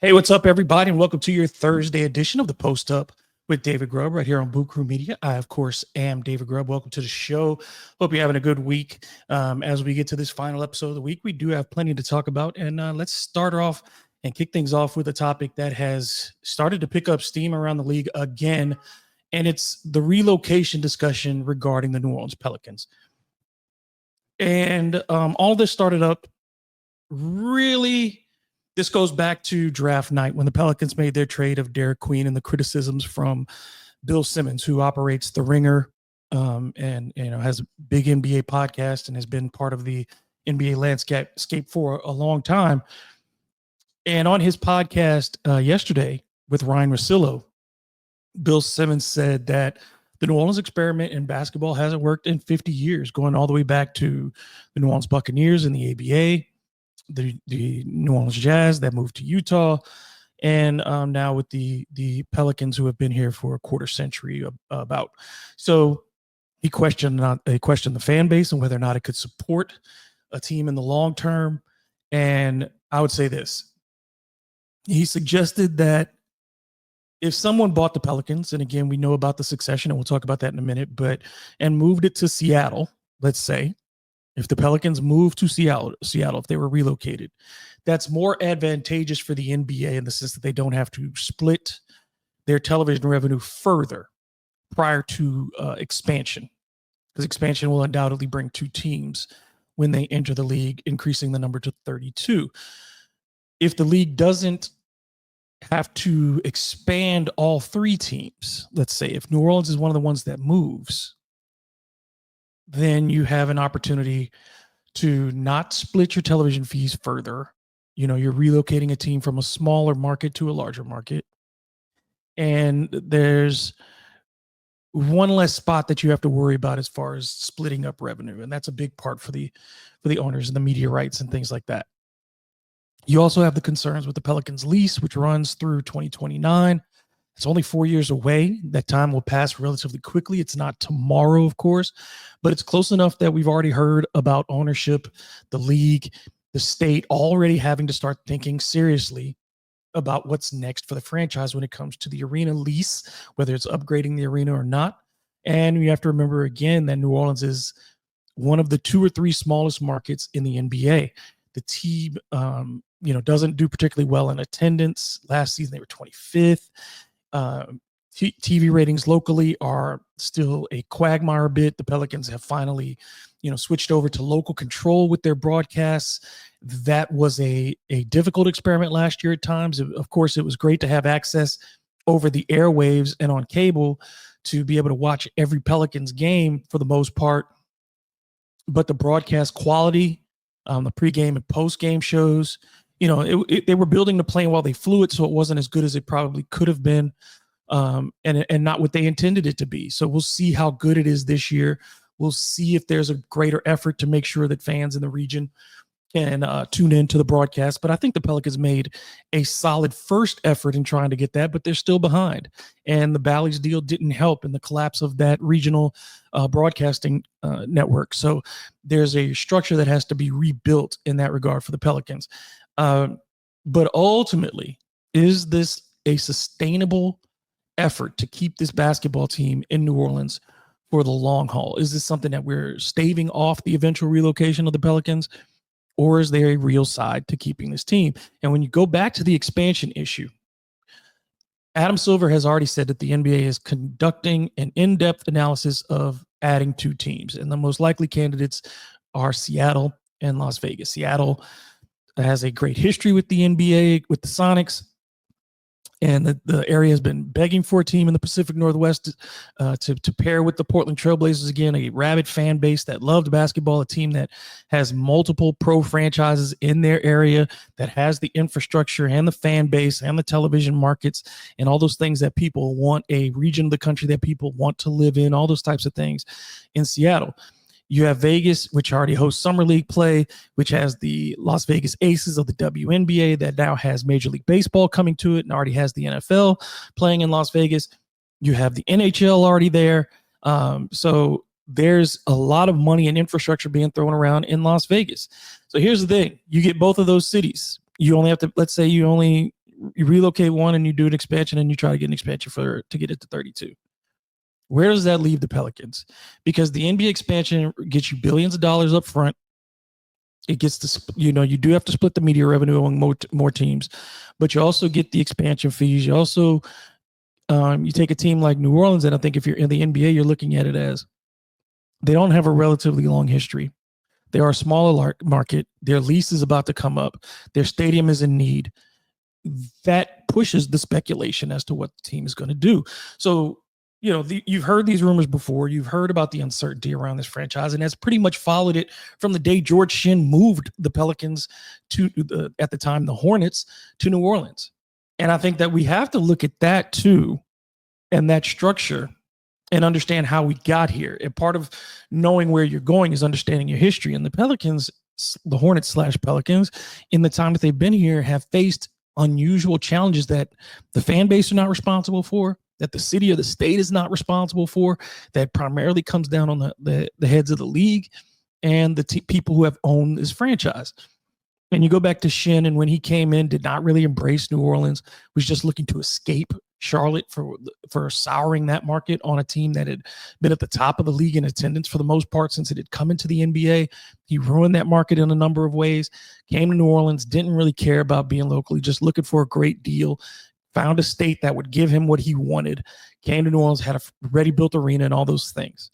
Hey, what's up, everybody, and welcome to your Thursday edition of the Post Up with David Grubb right here on Boot Crew Media. I, of course, am David Grubb. Welcome to the show. Hope you're having a good week. As we get to this final episode of the week, we do have plenty to talk about, and let's start off and kick things off with a topic that has started to pick up steam around the league again, and it's the relocation discussion regarding the New Orleans Pelicans. And all this started up really. This goes back to draft night when the Pelicans made their trade of Derek Queen and the criticisms from Bill Simmons, who operates The Ringer and has a big NBA podcast and has been part of the NBA landscape for a long time. And on his podcast yesterday with Ryan Russillo, Bill Simmons said that the New Orleans experiment in basketball hasn't worked in 50 years, going all the way back to the New Orleans Buccaneers in the ABA, the New Orleans Jazz that moved to Utah, and now with the Pelicans, who have been here for a quarter century about. So he questioned the fan base and whether or not it could support a team in the long term. And I would say this. He suggested that if someone bought the Pelicans, and again, we know about the succession, and we'll talk about that in a minute, and moved it to Seattle, let's say, if the Pelicans moved to Seattle, if they were relocated, that's more advantageous for the NBA in the sense that they don't have to split their television revenue further prior to expansion, because expansion will undoubtedly bring two teams when they enter the league, increasing the number to 32. If the league doesn't have to expand all three teams, let's say if New Orleans is one of the ones that moves, then you have an opportunity to not split your television fees further. You're relocating a team from a smaller market to a larger market. And there's one less spot that you have to worry about as far as splitting up revenue. And that's a big part for the owners and the media rights and things like that. You also have the concerns with the Pelicans lease, which runs through 2029. It's only 4 years away. That time will pass relatively quickly. It's not tomorrow, of course, but it's close enough that we've already heard about ownership, the league, the state already having to start thinking seriously about what's next for the franchise when it comes to the arena lease, whether it's upgrading the arena or not. And you have to remember again that New Orleans is one of the 2 or 3 smallest markets in the NBA. The team, doesn't do particularly well in attendance. Last season, they were 25th. TV ratings locally are still a quagmire a bit. The Pelicans have finally, switched over to local control with their broadcasts. That was a difficult experiment last year at times. Of course, it was great to have access over the airwaves and on cable to be able to watch every Pelicans game for the most part. But the broadcast quality, the pregame and postgame shows, they were building the plane while they flew it, so it wasn't as good as it probably could have been, and not what they intended it to be. So we'll see how good it is this year. We'll see if there's a greater effort to make sure that fans in the region can tune into the broadcast. But I think the Pelicans made a solid first effort in trying to get that, but they're still behind. And the Bally's deal didn't help in the collapse of that regional broadcasting network. So there's a structure that has to be rebuilt in that regard for the Pelicans. But ultimately, is this a sustainable effort to keep this basketball team in New Orleans for the long haul? Is this something that we're staving off the eventual relocation of the Pelicans, or is there a real side to keeping this team? And when you go back to the expansion issue, Adam Silver has already said that the NBA is conducting an in-depth analysis of adding 2 teams, and the most likely candidates are Seattle and Las Vegas. Seattle has a great history with the NBA, with the Sonics, and the area has been begging for a team in the Pacific Northwest to pair with the Portland Trailblazers again, a rabid fan base that loved basketball, a team that has multiple pro franchises in their area, that has the infrastructure and the fan base and the television markets and all those things that people want, a region of the country that people want to live in, all those types of things in Seattle. You have Vegas, which already hosts Summer League play, which has the Las Vegas Aces of the WNBA that now has Major League Baseball coming to it and already has the NFL playing in Las Vegas. You have the NHL already there. So there's a lot of money and infrastructure being thrown around in Las Vegas. So here's the thing. You get both of those cities. You only have to, let's say you only you relocate one and you do an expansion and you try to get an expansion to get it to 32. Where does that leave the Pelicans? Because the NBA expansion gets you billions of dollars up front. It gets to, you do have to split the media revenue among more teams, but you also get the expansion fees. You also, you take a team like New Orleans, and I think if you're in the NBA, you're looking at it as they don't have a relatively long history. They are a smaller market. Their lease is about to come up. Their stadium is in need. That pushes the speculation as to what the team is going to do. So, you've heard these rumors before. You've heard about the uncertainty around this franchise, and that's pretty much followed it from the day George Shinn moved the Pelicans to at the time, the Hornets, to New Orleans. And I think that we have to look at that too, and that structure, and understand how we got here. And part of knowing where you're going is understanding your history. And the Pelicans, the Hornets / Pelicans, in the time that they've been here, have faced unusual challenges that the fan base are not responsible for, that the city or the state is not responsible for, that primarily comes down on the heads of the league and the people who have owned this franchise. And you go back to Shinn, and when he came in, did not really embrace New Orleans, was just looking to escape Charlotte for souring that market on a team that had been at the top of the league in attendance for the most part since it had come into the NBA. He ruined that market in a number of ways, came to New Orleans, didn't really care about being locally, just looking for a great deal, found a state that would give him what he wanted, came to New Orleans, had a ready-built arena and all those things.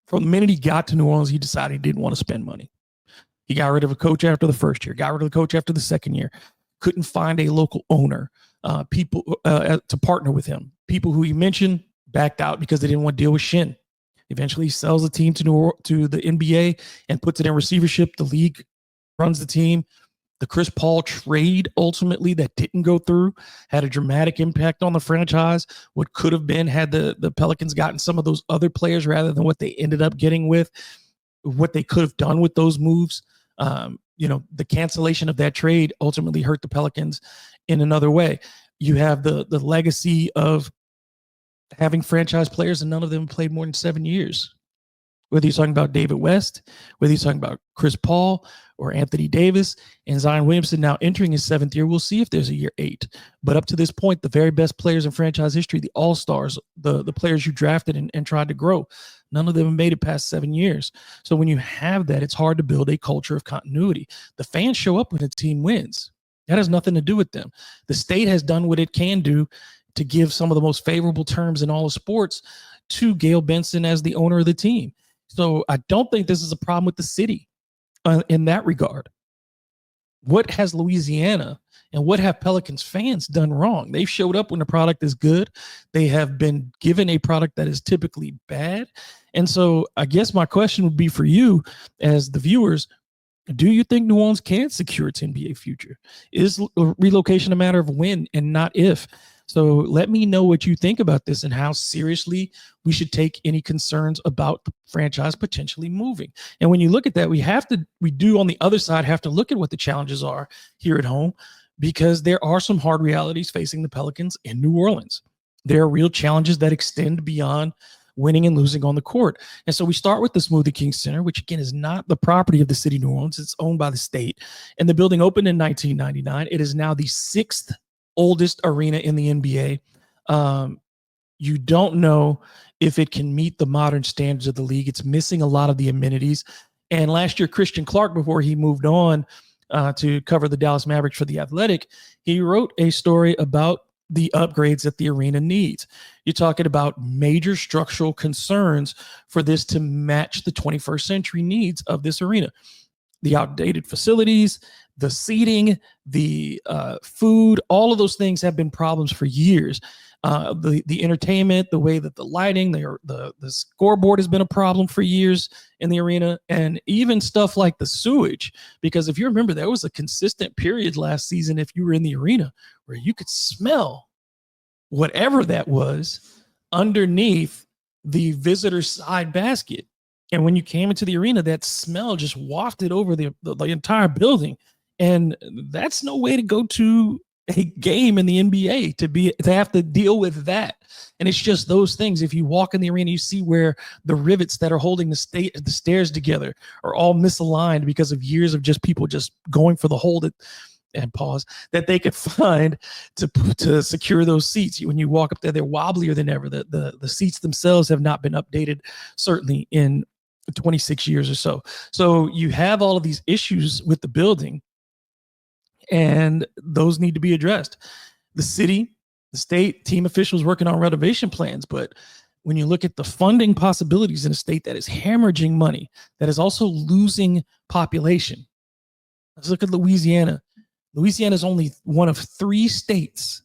From the minute he got to New Orleans, he decided he didn't want to spend money. He got rid of a coach after the first year, got rid of the coach after the second year, couldn't find a local owner, people to partner with him. People who he mentioned backed out because they didn't want to deal with Shinn. Eventually, he sells the team to the NBA and puts it in receivership. The league runs the team. The Chris Paul trade, ultimately, that didn't go through, had a dramatic impact on the franchise. What could have been had the Pelicans gotten some of those other players rather than what they ended up getting with, what they could have done with those moves. The cancellation of that trade ultimately hurt the Pelicans in another way. You have the legacy of having franchise players, and none of them played more than 7 years. Whether you're talking about David West, whether you're talking about Chris Paul or Anthony Davis, and Zion Williamson now entering his 7th year, we'll see if there's a year 8. But up to this point, the very best players in franchise history, the all-stars, the players you drafted and tried to grow, none of them have made it past 7 years. So when you have that, it's hard to build a culture of continuity. The fans show up when a team wins. That has nothing to do with them. The state has done what it can do to give some of the most favorable terms in all of sports to Gail Benson as the owner of the team. So I don't think this is a problem with the city in that regard. What has Louisiana and what have Pelicans fans done wrong? They've showed up when the product is good. They have been given a product that is typically bad. And so I guess my question would be for you as the viewers, do you think New Orleans can secure its NBA future? Is relocation a matter of when and not if? So let me know what you think about this and how seriously we should take any concerns about the franchise potentially moving. And when you look at that, we do on the other side have to look at what the challenges are here at home, because there are some hard realities facing the Pelicans in New Orleans. There are real challenges that extend beyond winning and losing on the court. And so we start with the Smoothie King Center, which again is not the property of the city of New Orleans. It's owned by the state. And the building opened in 1999. It is now the 6th oldest arena in the NBA. You don't know if it can meet the modern standards of the league. It's missing a lot of the amenities. And last year, Christian Clark, before he moved on to cover the Dallas Mavericks for The Athletic, he wrote a story about the upgrades that the arena needs. You're talking about major structural concerns for this to match the 21st century needs of this arena. The outdated facilities, the seating, the food, all of those things have been problems for years. The entertainment, the way that the lighting, the scoreboard has been a problem for years in the arena, and even stuff like the sewage. Because if you remember, there was a consistent period last season, if you were in the arena, where you could smell whatever that was underneath the side basket. And when you came into the arena, that smell just wafted over the entire building. And that's no way to go to a game in the NBA, to have to deal with that. And it's just those things. If you walk in the arena, you see where the rivets that are holding the stairs together are all misaligned because of years of just people just going for the hole and pause, that they could find to secure those seats. When you walk up there, they're wobblier than ever. The seats themselves have not been updated, certainly in 26 years or so. So you have all of these issues with the building, and those need to be addressed. The city, the state, team officials working on renovation plans, but when you look at the funding possibilities in a state that is hemorrhaging money, that is also losing population. Let's look at Louisiana. Louisiana is only one of 3 states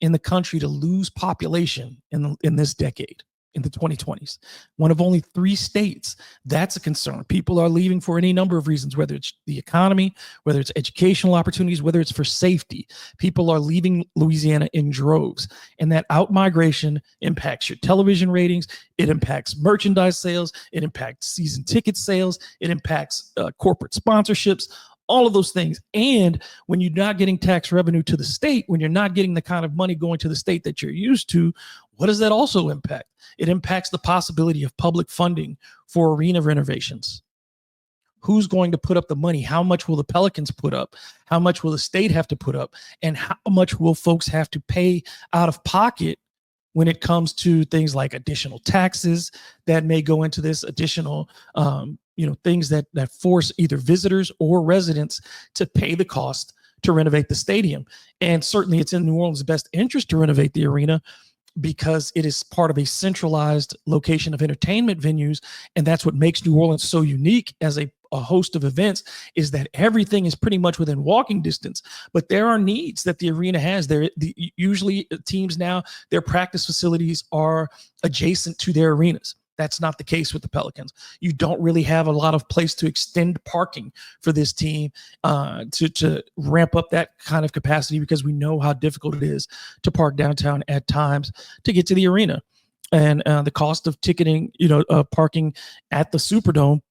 in the country to lose population in this decade, in the 2020s. One of only 3 states. That's a concern. People are leaving for any number of reasons, whether it's the economy, whether it's educational opportunities, whether it's for safety. People are leaving Louisiana in droves, and that outmigration impacts your television ratings. It impacts merchandise sales. It impacts season ticket sales. It impacts corporate sponsorships, all of those things. And when you're not getting tax revenue to the state, when you're not getting the kind of money going to the state that you're used to, what does that also impact? It impacts the possibility of public funding for arena renovations. Who's going to put up the money? How much will the Pelicans put up? How much will the state have to put up? And how much will folks have to pay out of pocket when it comes to things like additional taxes that may go into this, additional things that force either visitors or residents to pay the cost to renovate the stadium? And certainly it's in New Orleans' best interest to renovate the arena, because it is part of a centralized location of entertainment venues. And that's what makes New Orleans so unique as a host of events, is that everything is pretty much within walking distance. But there are needs that the arena has. Usually teams now, their practice facilities are adjacent to their arenas. That's not the case with the Pelicans. You don't really have a lot of place to extend parking for this team to ramp up that kind of capacity, because we know how difficult it is to park downtown at times to get to the arena. And the cost of ticketing, parking at the Superdome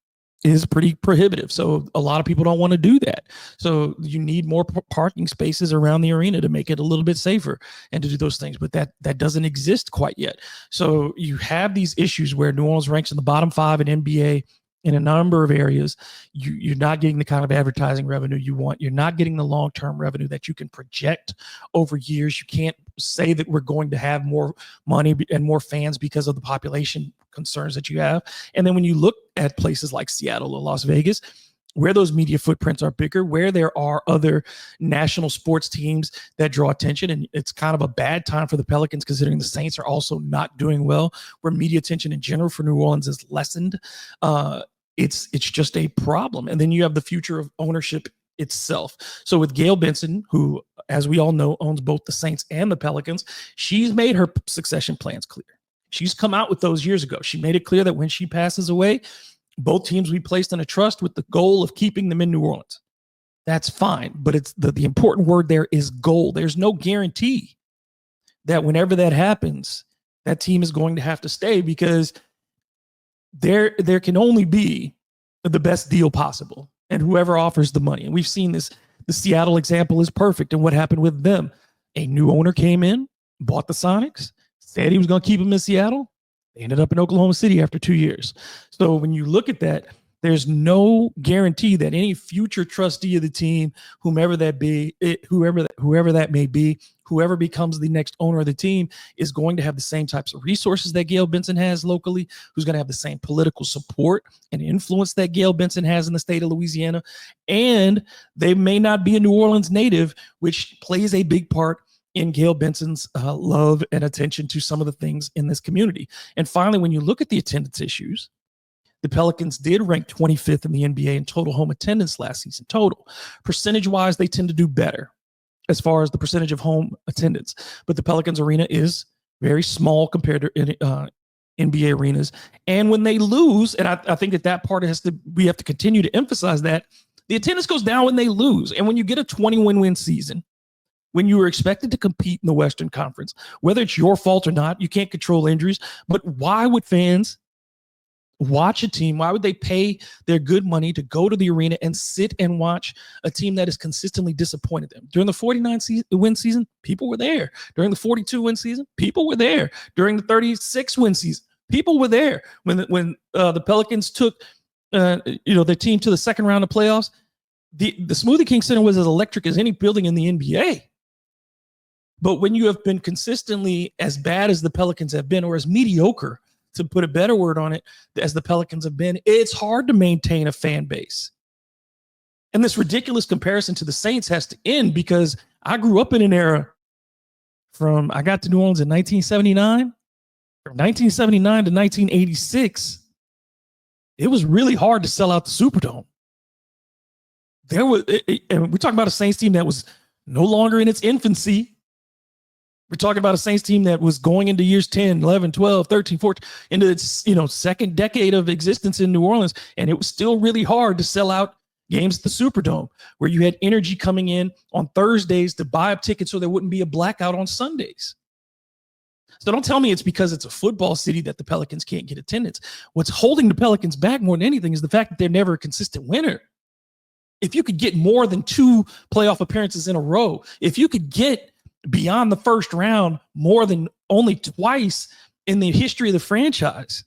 is pretty prohibitive. So a lot of people don't want to do that. So you need more parking spaces around the arena to make it a little bit safer and to do those things. But that doesn't exist quite yet. So you have these issues where New Orleans ranks in the bottom 5 in NBA in a number of areas. You're not getting the kind of advertising revenue you want. You're not getting the long-term revenue that you can project over years. You can't say that we're going to have more money and more fans because of the population concerns that you have. And then when you look at places like Seattle or Las Vegas, where those media footprints are bigger, where there are other national sports teams that draw attention, and it's kind of a bad time for the Pelicans considering the Saints are also not doing well, where media attention in general for New Orleans is lessened. It's just a problem. And then you have the future of ownership itself. So with Gail Benson, who, as we all know, owns both the Saints and the Pelicans, she's made her succession plans clear. She's come out with those years ago. She made it clear that when she passes away, both teams will be placed in a trust with the goal of keeping them in New Orleans. That's fine, but it's the important word there is goal. There's no guarantee that whenever that happens, that team is going to have to stay, because there can only be the best deal possible, and whoever offers the money. And we've seen this. The Seattle example is perfect. And what happened with them? A new owner came in, bought the Sonics, said he was going to keep them in Seattle. They ended up in Oklahoma City after 2 years. So when you look at that, there's no guarantee that any future trustee of the team, whoever that may be, whoever becomes the next owner of the team, is going to have the same types of resources that Gail Benson has locally, who's going to have the same political support and influence that Gail Benson has in the state of Louisiana. And they may not be a New Orleans native, which plays a big part in Gail Benson's love and attention to some of the things in this community. And finally, when you look at the attendance issues, the Pelicans did rank 25th in the NBA in total home attendance last season. Total. Percentage-wise, they tend to do better as far as the percentage of home attendance. But the Pelicans arena is very small compared to NBA arenas. And when they lose, and I think that part we have to continue to emphasize that, the attendance goes down when they lose. And when you get a 20-win season, when you were expected to compete in the Western Conference, whether it's your fault or not, you can't control injuries. But why would fans watch a team? Why would they pay their good money to go to the arena and sit and watch a team that has consistently disappointed them? During the 49-win season, people were there. During the 42-win season, people were there. During the 36-win season, people were there. When the Pelicans took their team to the second round of playoffs, the Smoothie King Center was as electric as any building in the NBA. But when you have been consistently as bad as the Pelicans have been, or as mediocre, to put a better word on it, as the Pelicans have been, it's hard to maintain a fan base. And this ridiculous comparison to the Saints has to end, because I grew up in an era I got to New Orleans in 1979. From 1979 to 1986, it was really hard to sell out the Superdome. And we're talking about a Saints team that was no longer in its infancy. We're talking about a Saints team that was going into years 10, 11, 12, 13, 14, into its second decade of existence in New Orleans. And it was still really hard to sell out games at the Superdome, where you had energy coming in on Thursdays to buy up tickets so there wouldn't be a blackout on Sundays. So don't tell me it's because it's a football city that the Pelicans can't get attendance. What's holding the Pelicans back more than anything is the fact that they're never a consistent winner. If you could get more than 2 playoff appearances in a row, if you could get beyond the first round more than only twice in the history of the franchise,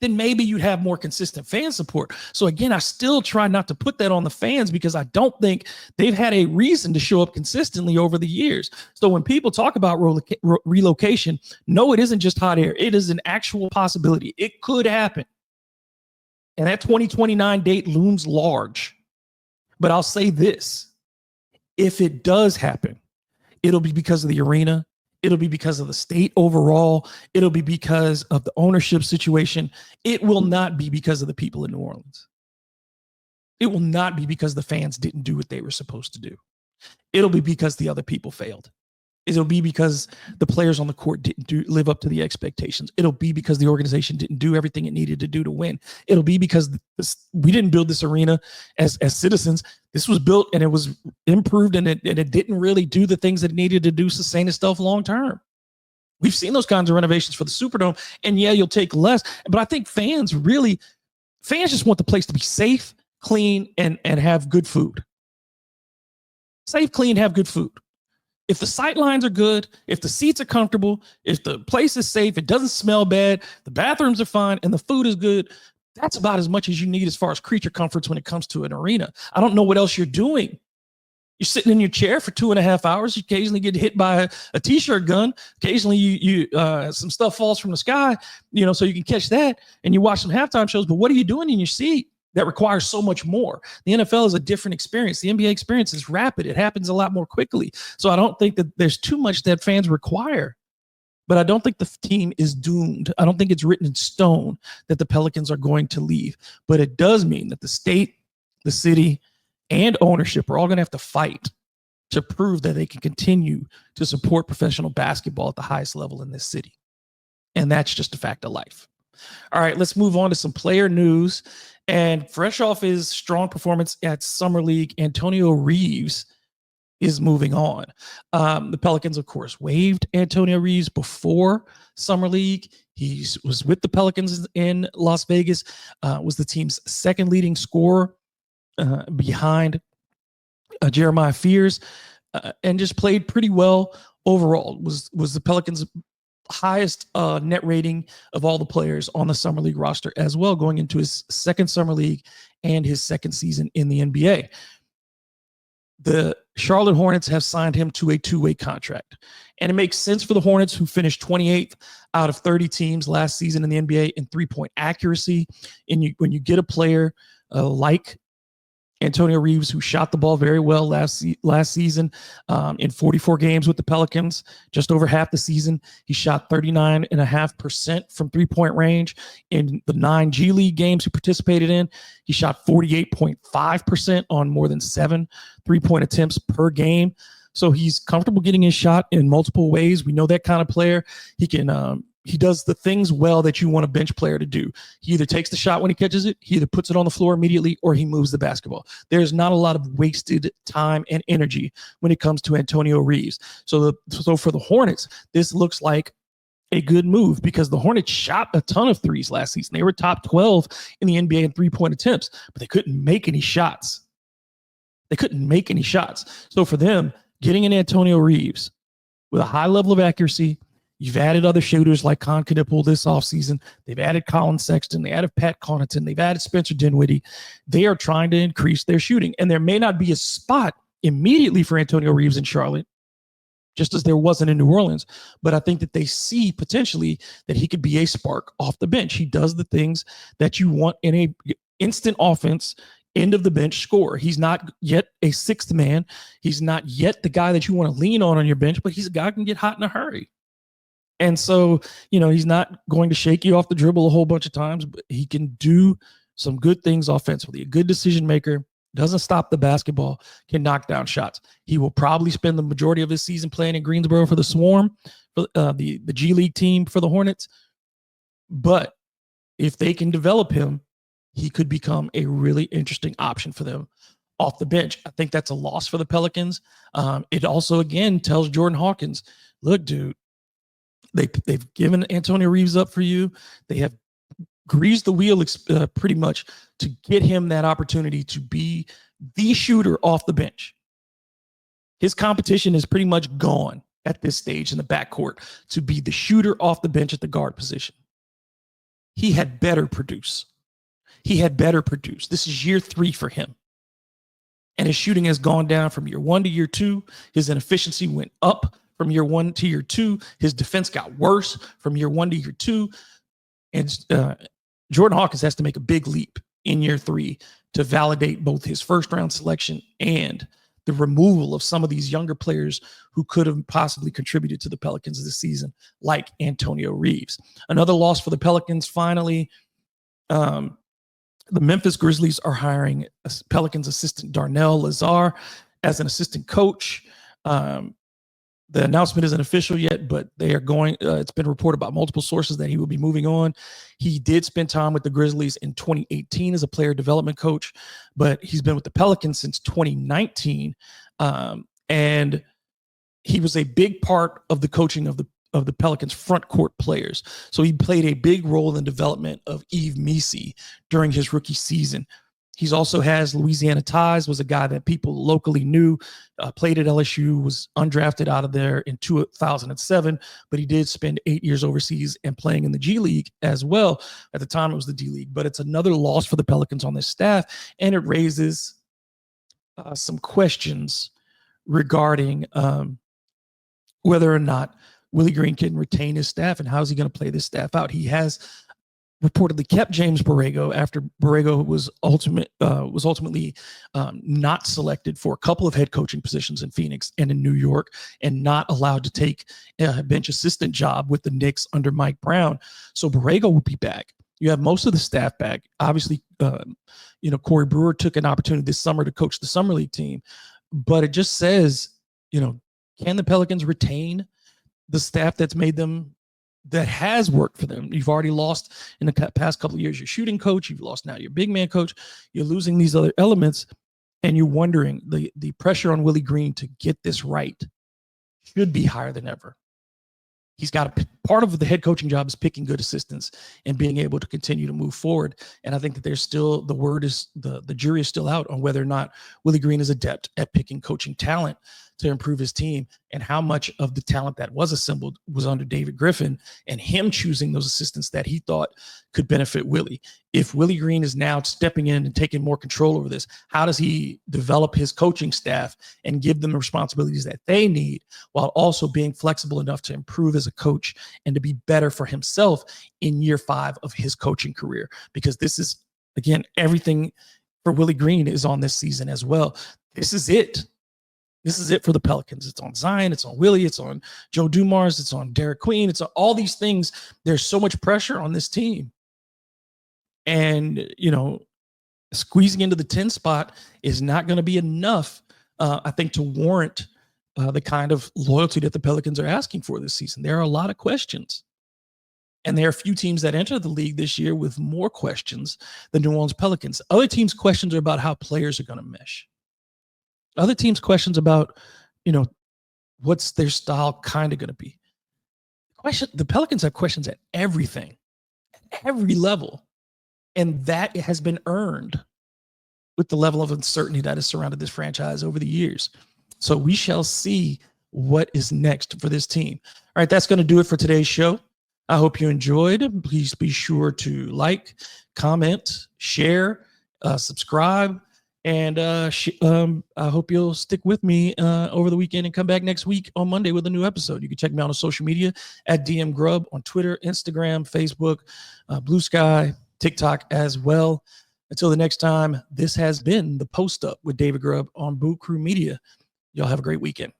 then maybe you'd have more consistent fan support. So again, I still try not to put that on the fans, because I don't think they've had a reason to show up consistently over the years. So when people talk about relocation, no, it isn't just hot air. It is an actual possibility. It could happen. And that 2029 date looms large. But I'll say this: if it does happen, it'll be because of the arena. It'll be because of the state overall. It'll be because of the ownership situation. It will not be because of the people in New Orleans. It will not be because the fans didn't do what they were supposed to do. It'll be because the other people failed. It'll be because the players on the court didn't live up to the expectations. It'll be because the organization didn't do everything it needed to do to win. It'll be because we didn't build this arena as citizens. This was built and it was improved, and it didn't really do the things that it needed to do, sustain itself long term. We've seen those kinds of renovations for the Superdome, and yeah, you'll take less. But I think fans just want the place to be safe, clean, and have good food. Safe, clean, have good food. If the sight lines are good, if the seats are comfortable, if the place is safe, it doesn't smell bad, the bathrooms are fine, and the food is good, that's about as much as you need as far as creature comforts when it comes to an arena. I don't know what else you're doing. You're sitting in your chair for 2.5 hours. You occasionally get hit by a t-shirt gun. Occasionally you some stuff falls from the sky, so you can catch that, and you watch some halftime shows. But what are you doing in your seat that requires so much more? The NFL is a different experience. The NBA experience is rapid. It happens a lot more quickly. So I don't think that there's too much that fans require. But I don't think the team is doomed. I don't think it's written in stone that the Pelicans are going to leave. But it does mean that the state, the city, and ownership are all going to have to fight to prove that they can continue to support professional basketball at the highest level in this city. And that's just a fact of life. All right, let's move on to some player news. And fresh off his strong performance at Summer League, Antonio Reeves is moving on. The Pelicans, of course, waived Antonio Reeves before Summer League. He was with the Pelicans in Las Vegas, was the team's second leading scorer behind Jeremiah Fears, and just played pretty well overall. Was the Pelicans' highest net rating of all the players on the Summer League roster as well, going into his second Summer League and his second season in the NBA. The Charlotte Hornets have signed him to a 2-way contract. And it makes sense for the Hornets, who finished 28th out of 30 teams last season in the NBA in three-point accuracy. And when you get a player like Antonio Reeves, who shot the ball very well last season in 44 games with the Pelicans, just over half the season. He shot 39.5% from three-point range. In the 9 G League games he participated in, he shot 48.5% on more than 7 three-point attempts per game. So he's comfortable getting his shot in multiple ways. We know that kind of player. He does the things well that you want a bench player to do. He either takes the shot when he catches it, he either puts it on the floor immediately, or he moves the basketball. There's not a lot of wasted time and energy when it comes to Antonio Reeves. So for the Hornets, this looks like a good move, because the Hornets shot a ton of threes last season. They were top 12 in the NBA in three-point attempts, but they couldn't make any shots. So for them, getting an Antonio Reeves with a high level of accuracy, You've added other shooters like Con Knipple this offseason. They've added Colin Sexton. They added Pat Connaughton. They've added Spencer Dinwiddie. They are trying to increase their shooting. And there may not be a spot immediately for Antonio Reeves in Charlotte, just as there wasn't in New Orleans. But I think that they see potentially that he could be a spark off the bench. He does the things that you want in a instant offense, end of the bench score. He's not yet a sixth man. He's not yet the guy that you want to lean on your bench, but he's a guy who can get hot in a hurry. And so, he's not going to shake you off the dribble a whole bunch of times, but he can do some good things offensively. A good decision maker, doesn't stop the basketball, can knock down shots. He will probably spend the majority of his season playing in Greensboro for the Swarm, for the G League team for the Hornets. But if they can develop him, he could become a really interesting option for them off the bench. I think that's a loss for the Pelicans. It also, again, tells Jordan Hawkins, look, dude, they've given Antonio Reeves up for you. They have greased the wheel pretty much to get him that opportunity to be the shooter off the bench. His competition is pretty much gone at this stage in the backcourt to be the shooter off the bench at the guard position. He had better produce. This is year 3 for him. And his shooting has gone down from year 1 to year 2. His inefficiency went up from year 1 to year 2. His defense got worse from year 1 to year 2. And Jordan Hawkins has to make a big leap in year 3 to validate both his first round selection and the removal of some of these younger players who could have possibly contributed to the Pelicans this season, like Antonio Reeves. Another loss for the Pelicans, finally. The Memphis Grizzlies are hiring Pelicans assistant Darnell Lazare as an assistant coach. The announcement isn't official yet, but they are going. It's been reported by multiple sources that he will be moving on. He did spend time with the Grizzlies in 2018 as a player development coach, but he's been with the Pelicans since 2019, and he was a big part of the coaching of the Pelicans front court players. So he played a big role in the development of Yves Missi during his rookie season. He's also has Louisiana ties, was a guy that people locally knew, played at LSU, was undrafted out of there in 2007, but he did spend 8 years overseas and playing in the G League as well. At the time, it was the D League, but it's another loss for the Pelicans on this staff, and it raises some questions regarding whether or not Willie Green can retain his staff and how is he going to play this staff out. He has reportedly kept James Borrego after Borrego was ultimately not selected for a couple of head coaching positions in Phoenix and in New York, and not allowed to take a bench assistant job with the Knicks under Mike Brown. So Borrego will be back. You have most of the staff back. Obviously, Corey Brewer took an opportunity this summer to coach the summer league team, but it just says, can the Pelicans retain the staff that has worked for them? You've already lost in the past couple of years your shooting coach. You've lost now your big man coach. You're losing these other elements, and you're wondering the pressure on Willie Green to get this right should be higher than ever. He's got part of the head coaching job is picking good assistants and being able to continue to move forward. And I think that there's still the jury is still out on whether or not Willie Green is adept at picking coaching talent to improve his team, and how much of the talent that was assembled was under David Griffin and him choosing those assistants that he thought could benefit Willie. If Willie Green is now stepping in and taking more control over this, how does he develop his coaching staff and give them the responsibilities that they need, while also being flexible enough to improve as a coach and to be better for himself in year 5 of his coaching career? Because this is, again, everything for Willie Green is on this season as well. This is it. This is it for the Pelicans. It's on Zion. It's on Willie. It's on Joe Dumars. It's on Derek Queen. It's on all these things. There's so much pressure on this team. And, squeezing into the 10 spot is not going to be enough, I think, to warrant the kind of loyalty that the Pelicans are asking for this season. There are a lot of questions. And there are a few teams that enter the league this year with more questions than New Orleans Pelicans. Other teams' questions are about how players are going to mesh. Other teams' questions about, what's their style kind of going to be. The Pelicans have questions at everything, at every level. And that has been earned with the level of uncertainty that has surrounded this franchise over the years. So we shall see what is next for this team. All right, that's going to do it for today's show. I hope you enjoyed. Please be sure to like, comment, share, subscribe, and I hope you'll stick with me over the weekend and come back next week on Monday with a new episode. You can check me out on social media at DM Grubb on Twitter, Instagram, Facebook, Blue Sky, TikTok as well. Until the next time, this has been The Post Up with David Grubb on Boot Crew Media. Y'all have a great weekend.